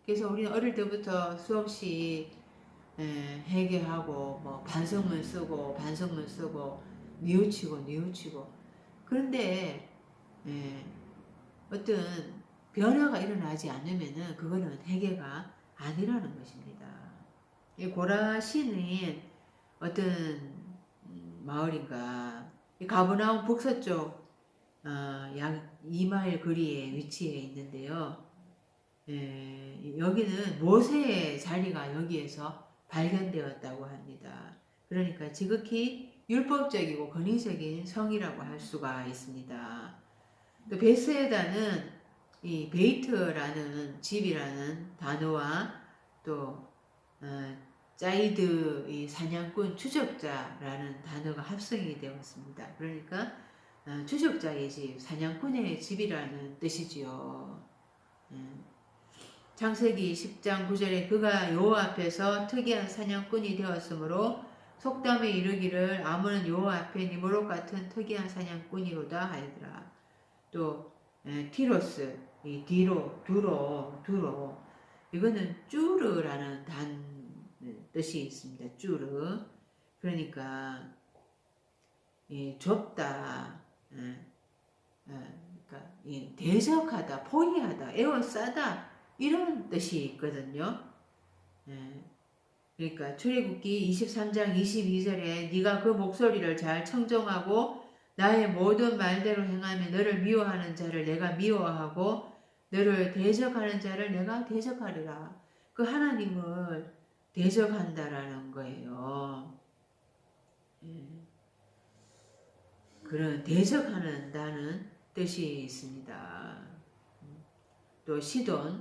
그래서 우리는 어릴 때부터 수없이 회개하고 뭐 반성문 쓰고 뉘우치고 그런데 어떤 변화가 일어나지 않으면은 그거는 회개가 아니라는 것입니다. 이 고라시는 어떤 마을인가 가브나움 북서쪽 약 2마일 거리에 위치해 있는데요. 여기는 모세의 자리가 여기에서 발견되었다고 합니다. 그러니까 지극히 율법적이고 권위적인 성이라고 할 수가 있습니다. 또 베스에다는 이 베이트라는 집이라는 단어와 또 짜이드 이 사냥꾼 추적자라는 단어가 합성이 되었습니다. 그러니까 추적자의 집, 사냥꾼의 집이라는 뜻이지요. 창세기 10장 9절에 그가 여호와 앞에서 특이한 사냥꾼이 되었으므로 속담에 이르기를 아무는 여호와 앞에 니모록 같은 특이한 사냥꾼이로다 하더라. 또 티로스, 이 두로 이거는 쭈르라는 뜻이 있습니다. 쭈르. 그러니까 좁다, 그러니까 대적하다, 포위하다, 에워싸다 이런 뜻이 있거든요. 그러니까 출애굽기 23장 22절에 네가 그 목소리를 잘 청정하고 나의 모든 말대로 행하며 너를 미워하는 자를 내가 미워하고 너를 대적하는 자를 내가 대적하리라. 그 하나님을 대적한다라는 거예요. 예. 그런 대적하는다는 뜻이 있습니다. 또 시돈도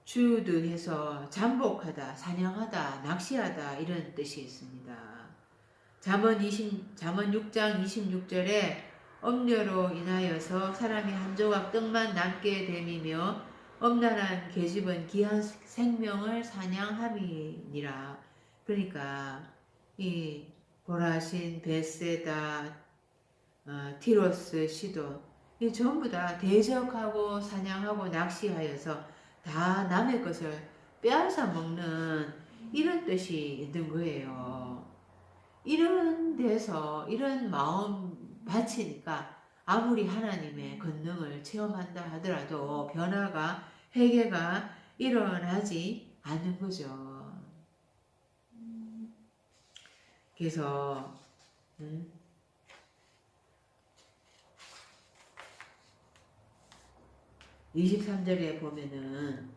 주드해서 잠복하다, 사냥하다, 낚시하다 이런 뜻이 있습니다. 잠언 6장 26절에 엄려로 인하여서 사람이 한 조각 떡만 남게 됨이며 엄란한 계집은 귀한 생명을 사냥함이니라. 그러니까 이 고라신, 벳세다, 티로스, 시돈 이 전부 다 대적하고 사냥하고 낚시하여서 다 남의 것을 빼앗아 먹는 이런 뜻이 있는 거예요. 이런 데서 이런 마음 바치니까 아무리 하나님의 권능을 체험한다 하더라도 변화가 회개가 일어나지 않는 거죠. 그래서 23절에 보면은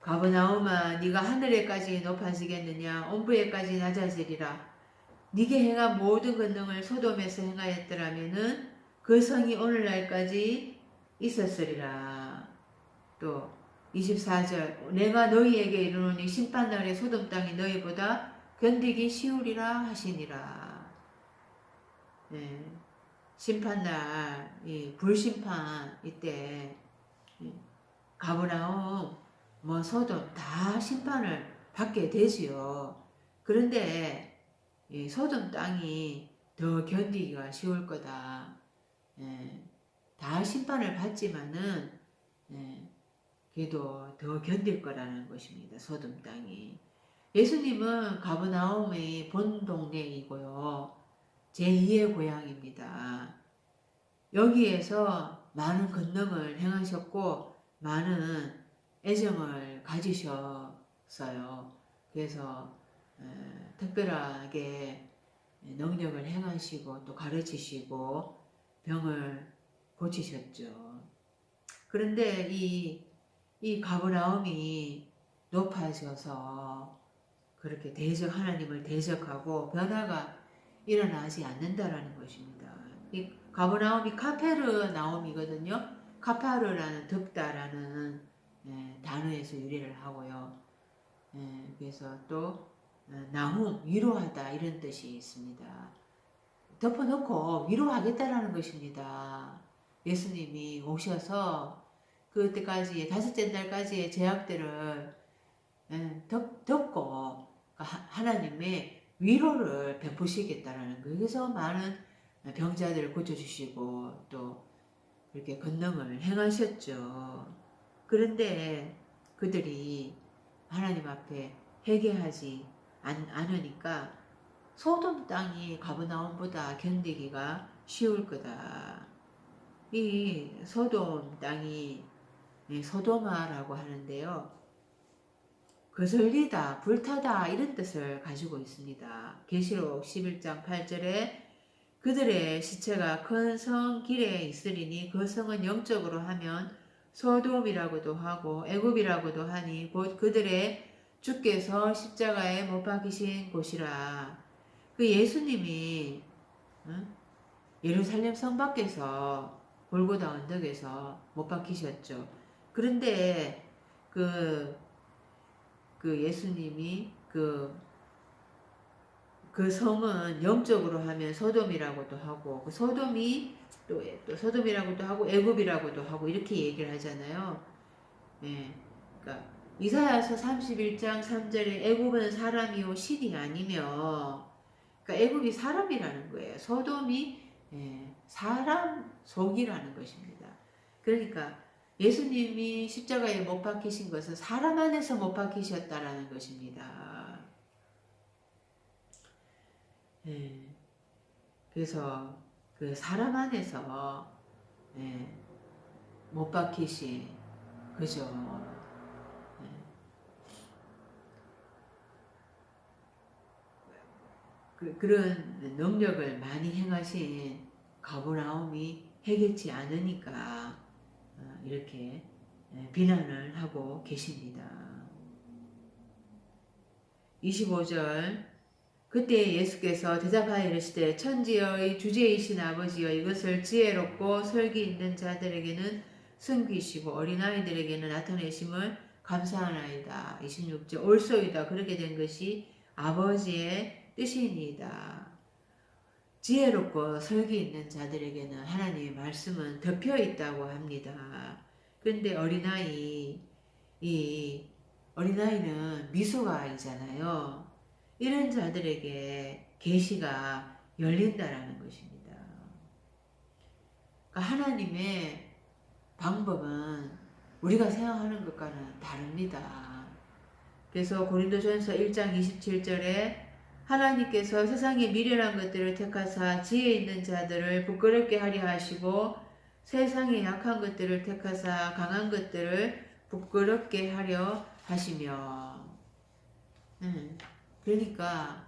가버나움아 네가 하늘에까지 높아지겠느냐 온부에까지 낮아지리라. 네게 행한 모든 권능을 소돔에서 행하였더라면은 그 성이 오늘날까지 있었으리라. 또 24절 내가 너희에게 이르노니 심판날에 소돔 땅이 너희보다 견디기 쉬우리라 하시니라. 네. 심판날 이 불심판 이때 가버나움 뭐 소돔 다 심판을 받게 되지요. 그런데 이 소돔 땅이 더 견디기가 쉬울 거다. 예, 다 심판을 받지만은 그래도 더 견딜 거라는 것입니다. 소돔 땅이. 예수님은 가버나움의 본 동네이고요. 제2의 고향입니다. 여기에서 많은 권능을 행하셨고 많은 애정을 가지셨어요. 그래서 특별하게 능력을 행하시고 또 가르치시고 병을 고치셨죠. 그런데 이 가버나움이 높아져서 그렇게 하나님을 대적하고 변화가 일어나지 않는다라는 것입니다. 이 가버나움이 카페르나움이거든요. 카파르라는 덥다라는 단어에서 유래를 하고요. 그래서 또 나훔 위로하다 이런 뜻이 있습니다. 덮어놓고 위로하겠다라는 것입니다. 예수님이 오셔서 그때까지 5째 날까지의 제약들을 덮고 하나님의 위로를 베푸시겠다라는 거예요. 그래서 많은 병자들을 고쳐주시고 또 그렇게 권능을 행하셨죠. 그런데 그들이 하나님 앞에 회개하지 않으니까 소돔 땅이 가버나움보다 견디기가 쉬울 거다. 이 소돔 땅이 소도마라고 하는데요. 거슬리다, 불타다 이런 뜻을 가지고 있습니다. 계시록 11장 8절에 그들의 시체가 큰 성 길에 있으리니 그 성은 영적으로 하면 소돔이라고도 하고 애굽이라고도 하니 곧 그들의 주께서 십자가에 못 박히신 곳이라. 그 예수님이 예루살렘 성 밖에서 골고다 언덕에서 못 박히셨죠. 그런데 그 예수님이 그 성은 영적으로 하면 소돔이라고도 하고 그 소돔이 또 소돔이라고도 하고 애굽이라고도 하고 이렇게 얘기를 하잖아요. 예, 그러니까 이사야서 31장 3절에 애굽은 사람이요 신이 아니며 그러니까 애굽이 사람이라는 거예요. 소돔이 사람 속이라는 것입니다. 그러니까 예수님이 십자가에 못 박히신 것은 사람 안에서 못 박히셨다라는 것입니다. 그래서 그 사람 안에서 못 박히신 그죠. 그런 능력을 많이 행하신 가버나움이 해결치 않으니까 이렇게 비난을 하고 계십니다. 25절 그때 예수께서 대답하여 이르시되 천지의 주제이신 아버지여 이것을 지혜롭고 설기 있는 자들에게는 숨기시고 어린아이들에게는 나타내심을 감사하나이다. 26절 옳소이다. 그렇게 된 것이 아버지의 뜻이니이다. 지혜롭고 설기 있는 자들에게는 하나님의 말씀은 덮여 있다고 합니다. 그런데 어린아이는 미소가이잖아요. 이런 자들에게 계시가 열린다라는 것입니다. 그러니까 하나님의 방법은 우리가 생각하는 것과는 다릅니다. 그래서 고린도전서 1장 27절에 하나님께서 세상의 미련한 것들을 택하사 지혜 있는 자들을 부끄럽게 하려 하시고 세상의 약한 것들을 택하사 강한 것들을 부끄럽게 하려 하시며 그러니까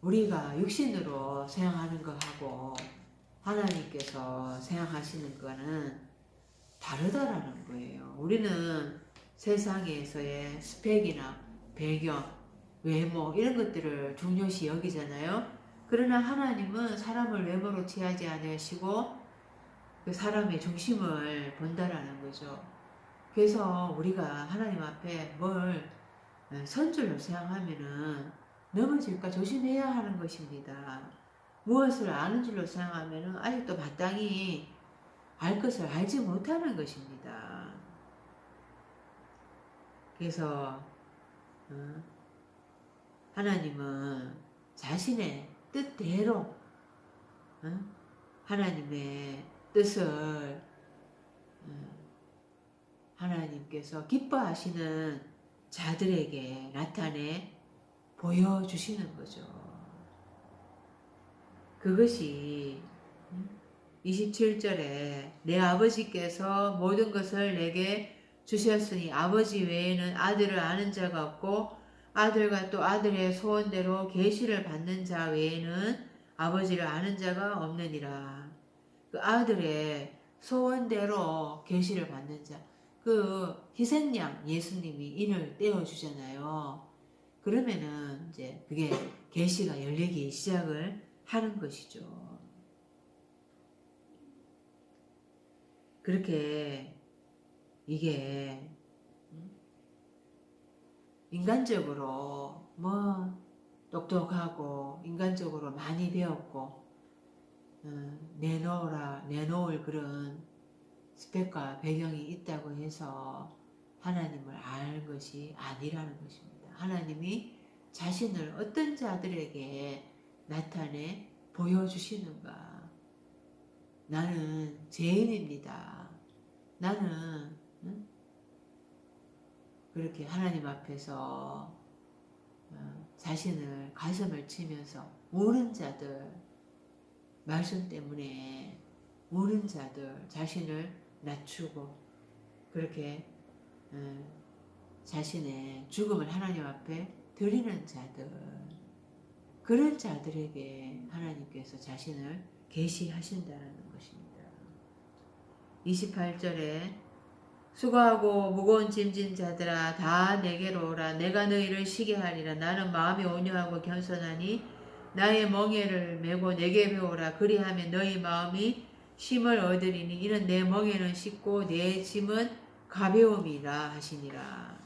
우리가 육신으로 생각하는 것하고 하나님께서 생각하시는 것은 다르다라는 거예요. 우리는 세상에서의 스펙이나 배경, 외모 이런 것들을 중요시 여기잖아요. 그러나 하나님은 사람을 외모로 취하지 않으시고 그 사람의 중심을 본다라는 거죠. 그래서 우리가 하나님 앞에 뭘 선줄로 생각하면은 넘어질까 조심해야 하는 것입니다. 무엇을 아는 줄로 생각하면은 아직도 마땅히 알 것을 알지 못하는 것입니다. 그래서 하나님은 자신의 뜻대로 하나님의 뜻을 하나님께서 기뻐하시는 자들에게 나타내 보여주시는 거죠. 그것이 27절에 내 아버지께서 모든 것을 내게 주셨으니 아버지 외에는 아들을 아는 자가 없고 아들과 또 아들의 소원대로 계시를 받는 자 외에는 아버지를 아는 자가 없느니라. 그 아들의 소원대로 계시를 받는 자, 그 희생양 예수님이 인을 떼어 주잖아요. 그러면은 이제 그게 계시가 열리기 시작을 하는 것이죠. 그렇게 이게 인간적으로 뭐 똑똑하고 인간적으로 많이 배웠고 내놓을 그런 스펙과 배경이 있다고 해서 하나님을 알 것이 아니라는 것입니다. 하나님이 자신을 어떤 자들에게 나타내 보여주시는가. 나는 죄인입니다. 나는 그렇게 하나님 앞에서 자신을 가슴을 치면서 우는 자들, 말씀 때문에 우는 자들, 자신을 낮추고 그렇게 자신의 죽음을 하나님 앞에 드리는 자들, 그런 자들에게 하나님께서 자신을 계시하신다는 것입니다. 28절에 수고하고 무거운 짐진 자들아 다 내게로 오라. 내가 너희를 쉬게 하리라. 나는 마음이 온유하고 겸손하니 나의 멍에를 메고 내게 배우라. 그리하면 너희 마음이 쉼을 얻으리니 이는 내 멍에는 쉽고 내 짐은 가벼움이라 하시니라.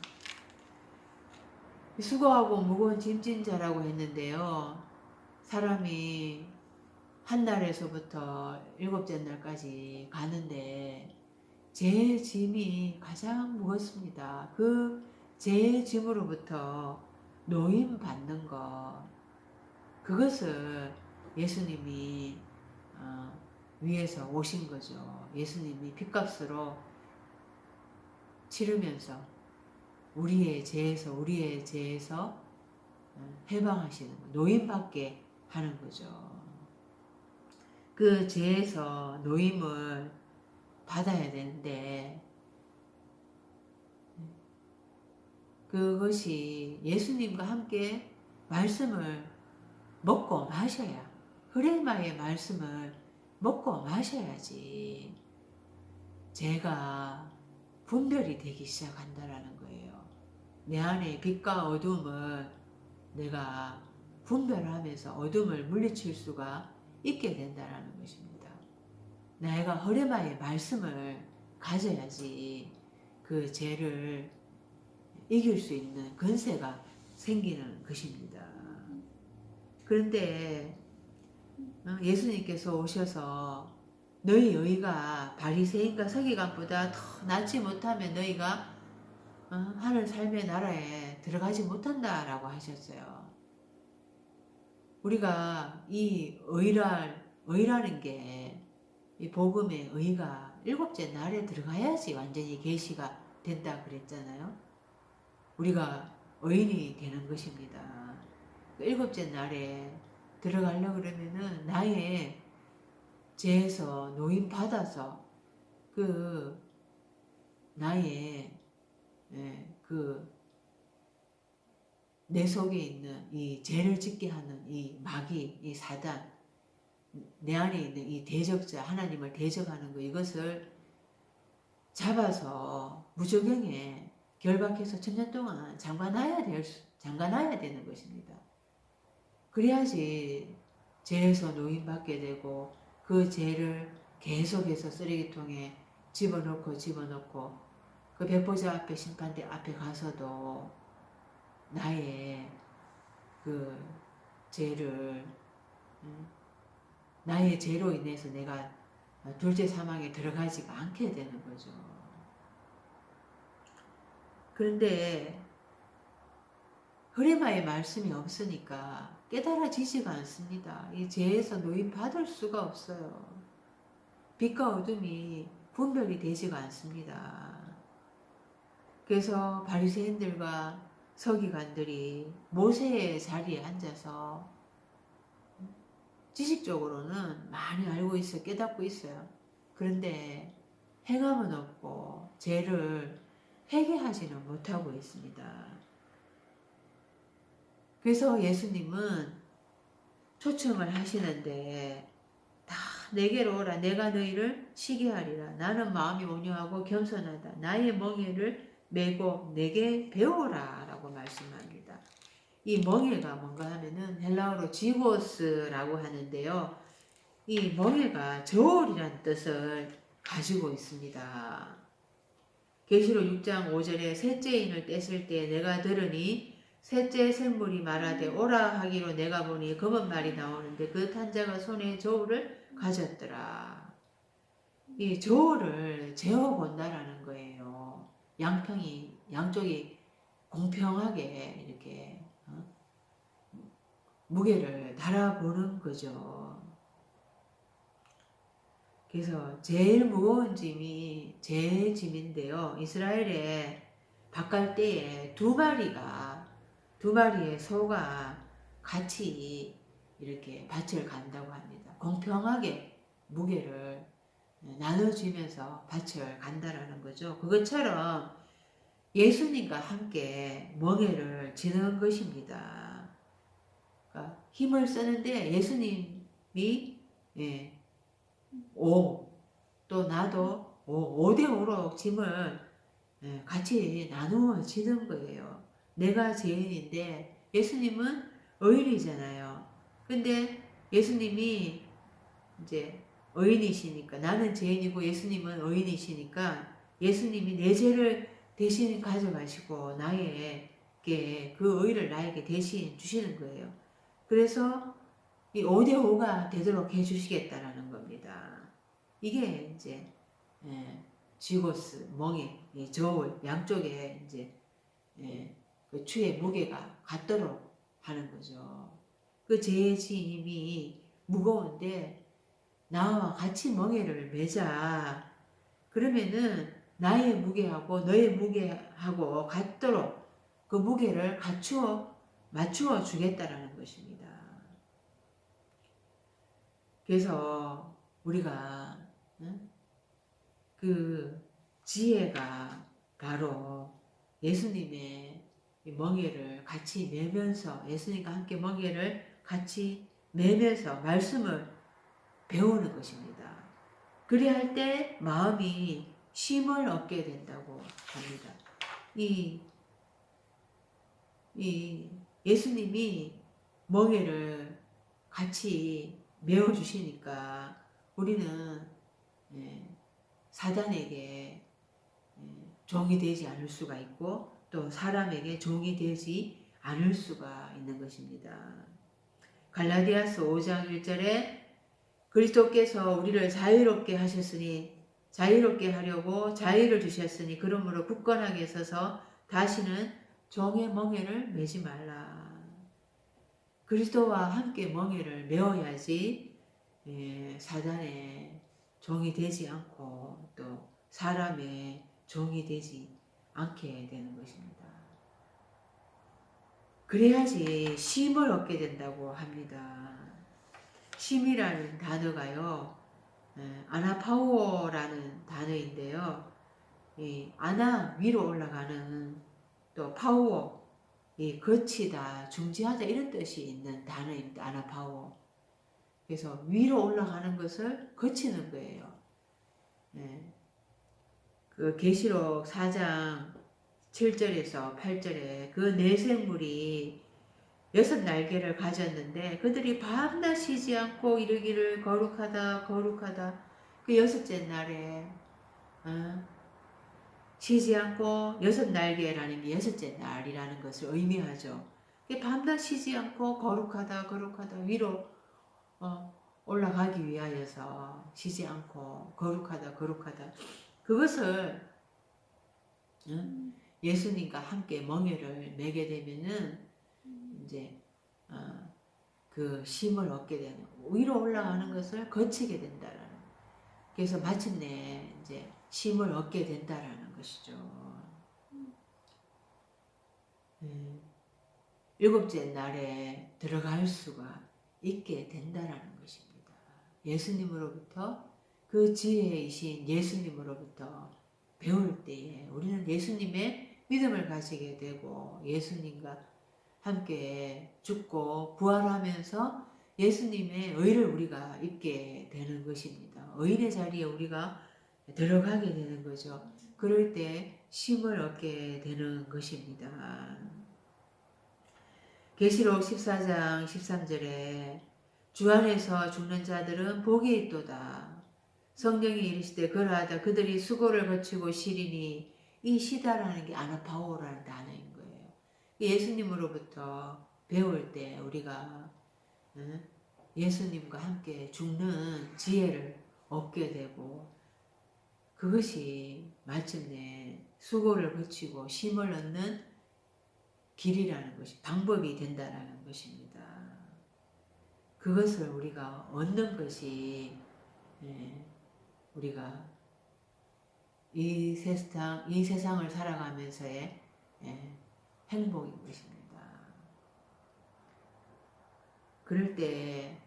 수고하고 무거운 짐진 자라고 했는데요. 사람이 한 날에서부터 일곱째 날까지 가는데 제 짐이 가장 무겁습니다. 그 제 짐으로부터 노임 받는 것, 그것을 예수님이 위해서 오신 거죠. 예수님이 핏값으로 치르면서 우리의 죄에서 해방하시는 거, 노임받게 하는 거죠. 그 죄에서 노임을 받아야 되는데 그것이 예수님과 함께 말씀을 먹고 마셔야, 흐레마의 말씀을 먹고 마셔야지 제가 분별이 되기 시작한다라는 거예요. 내 안에 빛과 어둠을 내가 분별하면서 어둠을 물리칠 수가 있게 된다는 것입니다. 내가 흐레마의 말씀을 가져야지 그 죄를 이길 수 있는 근세가 생기는 것입니다. 그런데 예수님께서 오셔서 너희 의가 바리새인과 서기관보다 더 낫지 못하면 너희가 하늘 삶의 나라에 들어가지 못한다라고 하셨어요. 우리가 이 의라는 게 이 복음의 의가 일곱째 날에 들어가야지 완전히 계시가 된다 그랬잖아요. 우리가 의인이 되는 것입니다. 일곱째 날에 들어가려고 그러면은 나의 죄에서 노임 받아서 그 나의 내 속에 있는 이 죄를 짓게 하는 이 마귀, 이 사단, 내 안에 있는 이 대적자, 하나님을 대적하는 거, 이것을 잡아서 무저경에 결박해서 천년 동안 잠가놔야 되는 것입니다. 그래야지 죄에서 노임받게 되고 그 죄를 계속해서 쓰레기통에 집어넣고 그 백보자 앞에 심판대 앞에 가서도 나의 그 죄를 나의 죄로 인해서 내가 둘째 사망에 들어가지가 않게 되는 거죠. 그런데 흐레마의 말씀이 없으니까 깨달아지지가 않습니다. 이 죄에서 노임 받을 수가 없어요. 빛과 어둠이 분별이 되지가 않습니다. 그래서 바리새인들과 서기관들이 모세의 자리에 앉아서 지식적으로는 많이 알고 있어요. 깨닫고 있어요. 그런데 행함은 없고 죄를 회개하지는 못하고 있습니다. 그래서 예수님은 초청을 하시는데 다 내게로 오라. 내가 너희를 쉬게 하리라. 나는 마음이 온유하고 겸손하다. 나의 멍에를 메고 내게 배우라 라고 말씀합니다. 이 멍에가 뭔가 하면은 헬라어로 지고스라고 하는데요. 이 멍에가 저울이라는 뜻을 가지고 있습니다. 계시록 6장 5절에 셋째 인을 뗐을 때 내가 들으니 셋째 생물이 말하되 오라 하기로 내가 보니 검은 말이 나오는데 그 탄자가 손에 저울을 가졌더라. 이 저울을 재어본다라는 거예요. 양쪽이 공평하게 이렇게 무게를 달아보는 거죠. 그래서 제일 무거운 짐이 제 짐인데요. 이스라엘의 밭갈대에 두 마리의 소가 같이 이렇게 밭을 간다고 합니다. 공평하게 무게를 나눠주면서 밭을 간다라는 거죠. 그것처럼 예수님과 함께 멍에를 지는 것입니다. 그러니까 힘을 쓰는데 예수님이 5, 또 나도 5대5로 짐을 같이 나누어 지는 거예요. 내가 죄인인데 예수님은 의인이잖아요. 근데 예수님이 이제 의인이시니까 나는 죄인이고 예수님은 의인이시니까 예수님이 내 죄를 대신 가져가시고 나에게 그 의를 나에게 대신 주시는 거예요. 그래서 이 5대5가 되도록 해주시겠다라는 겁니다. 이게 이제 지고스, 멍에, 저울 양쪽에 이제 그 추의 무게가 같도록 하는 거죠. 그 제 짐이 무거운데 나와 같이 멍에를 매자. 그러면은 나의 무게하고 너의 무게하고 같도록 그 무게를 맞추어 주겠다라는 것입니다. 그래서 우리가 그 지혜가 바로 예수님의 멍에를 같이 매면서 예수님과 함께 멍에를 같이 매면서 말씀을 배우는 것입니다. 그래야 할 때 마음이 쉼을 얻게 된다고 합니다. 이 예수님이 멍에를 같이 메워주시니까 우리는 사단에게 종이 되지 않을 수가 있고 또 사람에게 종이 되지 않을 수가 있는 것입니다. 갈라디아서 5장 1절에 그리스도께서 우리를 자유롭게 하셨으니 자유롭게 하려고 자유를 주셨으니 그러므로 굳건하게 서서 다시는 종의 멍에를 매지 말라. 그리스도와 함께 멍에를 메어야지 사단의 종이 되지 않고 또 사람의 종이 되지 않게 되는 것입니다. 그래야지 쉼을 얻게 된다고 합니다. 쉼이라는 단어가요, 아나파우어라는 단어인데요. 이 아나 위로 올라가는 또 파우어 이 거치다, 중지하다 이런 뜻이 있는 단어입니다. 아나파우어. 그래서 위로 올라가는 것을 거치는 거예요. 그 계시록 4장 7절에서 8절에 그 네 생물이 6 날개를 가졌는데 그들이 밤낮 쉬지 않고 이르기를 거룩하다 거룩하다. 그 6째 날에 쉬지 않고 6 날개라는 게 6째 날이라는 것을 의미하죠. 밤낮 쉬지 않고 거룩하다 거룩하다 위로 올라가기 위하여서 쉬지 않고 거룩하다 거룩하다. 그것을 예수님과 함께 멍에를 매게 되면은 이제 그 쉼을 얻게 되는, 위로 올라가는 것을 거치게 된다라는. 그래서 마침내 이제 쉼을 얻게 된다라는 것이죠. 7째 날에 들어갈 수가 있게 된다라는 것입니다. 예수님으로부터 그 지혜이신 예수님으로부터 배울 때에 우리는 예수님의 믿음을 가지게 되고 예수님과 함께 죽고 부활하면서 예수님의 의를 우리가 입게 되는 것입니다. 의인의 자리에 우리가 들어가게 되는 거죠. 그럴 때 쉼을 얻게 되는 것입니다. 계시록 14장 13절에 주 안에서 죽는 자들은 복이 있도다. 성경이 이르시되 그러하다 그들이 수고를 거치고 쉬리니 이 쉬다라는 게 아나파오라는 단어인 거예요. 예수님으로부터 배울 때 우리가 예수님과 함께 죽는 지혜를 얻게 되고 그것이 마침내 수고를 거치고 쉼을 얻는 길이라는 것이 방법이 된다라는 것입니다. 그것을 우리가 얻는 것이 우리가 이 세상을 살아가면서의 행복인 것입니다. 그럴 때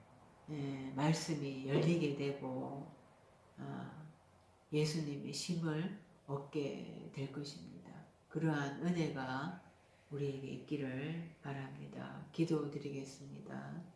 말씀이 열리게 되고 예수님의 쉼을 얻게 될 것입니다. 그러한 은혜가 우리에게 있기를 바랍니다. 기도드리겠습니다.